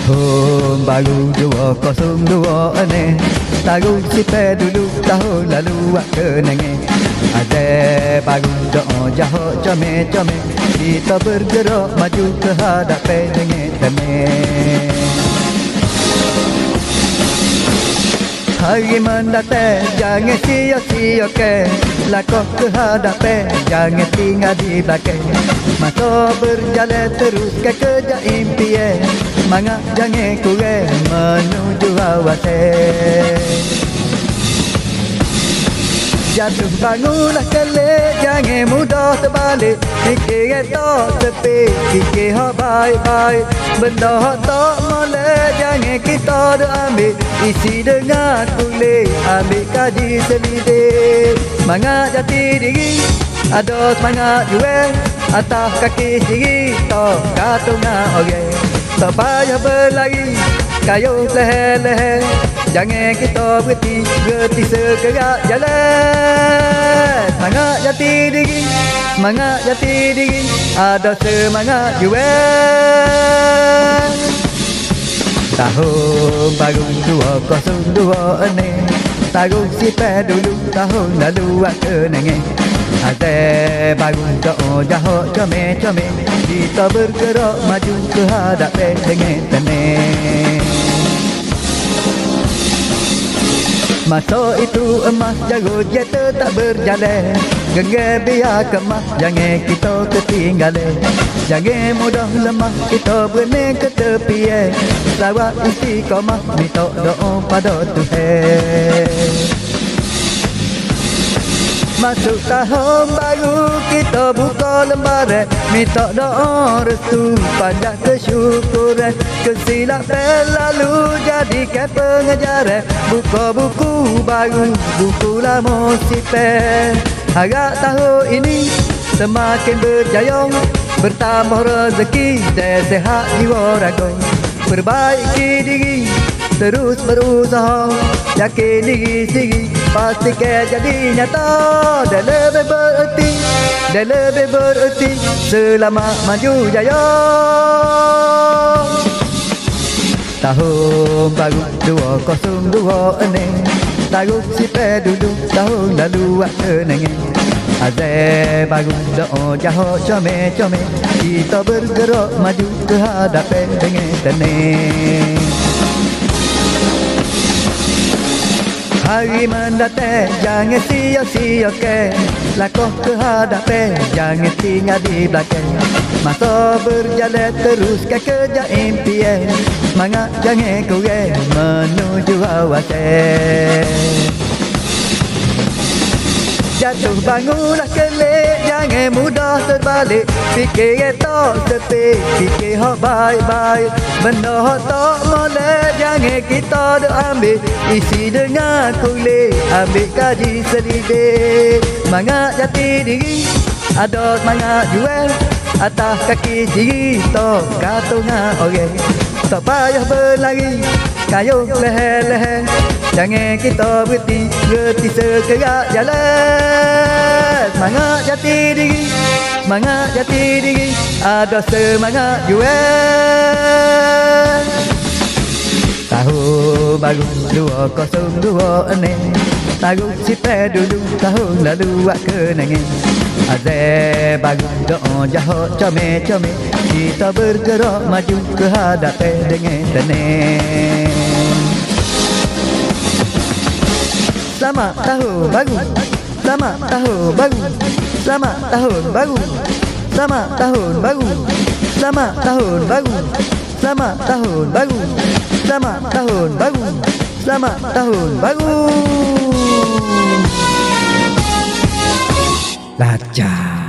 Tahun baru 2002 ni taruh sipai dulu tahun lalu wak kenangan. Ada baru doa jahok comel-comel, kita bergerak maju ke hadapan dengan tenang. Hari mendatang jangan sia-siakan, langkah ke hadapan jangan tinggal di belakang. Masa berjalan teruskan kerja impian, semangat jangan kurang menuju awasan. Jatuh bangunlah kelak, jangan mudah terbalik. Fikir tak tepi, fikir hak baik-baik. Benda hak tak molek, jangan kita dah ambil. Isi dengan kulit, ambil kaji selidik. Semangat jati diri, ada semangat jual. Atas kaki sendiri, tak katungan orang. Tak payah berlari, kayuh leher-leher. Jangan kita berhenti segerak jalan. Semangat jati diri, semangat jati diri, ada semangat jual. Tahun baru 2002 ni taruh sipai dulu tahun lalu wak kenangan. Ada baru doa jahok comel-comel, kita bergerak maju ke hadapan dengan tenang. Masa itu emas jago jeta tak berjalan, genggam biar kemas jangan kita ketinggalan. Jangan mudah lemah, kita berenang ke tepian. Selawat istiqamah, minta doa pada Tuhan. Masuk tahun baru kita buka lembaran, minta doa restu panjang kesyukuran. Kesilapan lalu jadikan pengajaran, buka buku baru, buku lama sipai. Harap tahun ini semakin berjaya, bertambah rezeki dan sehat jiwa raga. Perbaiki diri, terus berusaha, yakin diri sendiri, pastikan jadi nyata. Dan lebih bererti, dan lebih bererti, selamat maju jaya. Tahun baru 2002 ni taruh sipai dulu tahun lalu wak kenangan. Azab baru doa jahok comel-comel, kita bergerak maju ke hadapan dengan tenang. Hari mendatang jangan sia-siakan, langkah ke hadapan jangan tinggal di belakang. Masa berjalan teruskan kerja impian, semangat jangan kurang menuju awasan. Jatuh bangunlah kelak, jangan mudah terbalik. Fikir tak tepi, fikir hak baik-baik. Benda hak tak molek, jangan kita dah ambil. Isi dengan kulit, ambil kaji selidik. Semangat jati diri, ada semangat jual. Atas kaki diri, tak katungan orang. Tak payah berlari, kayuh leher-leher. Jangan kita berhenti segerak jalan. Semangat jati diri, semangat jati diri, ada semangat jual. Tahun baru 2002 ni taruh sipai dulu tahun lalu wak kenangan. Azab baru doa jahok comel-comel, kita bergerak maju ke hadapan dengan tenang. Selamat tahun baru, selamat tahun baru, selamat tahun baru, selamat tahun baru, selamat tahun baru, selamat tahun baru, selamat tahun baru, selamat tahun baru. Lacak.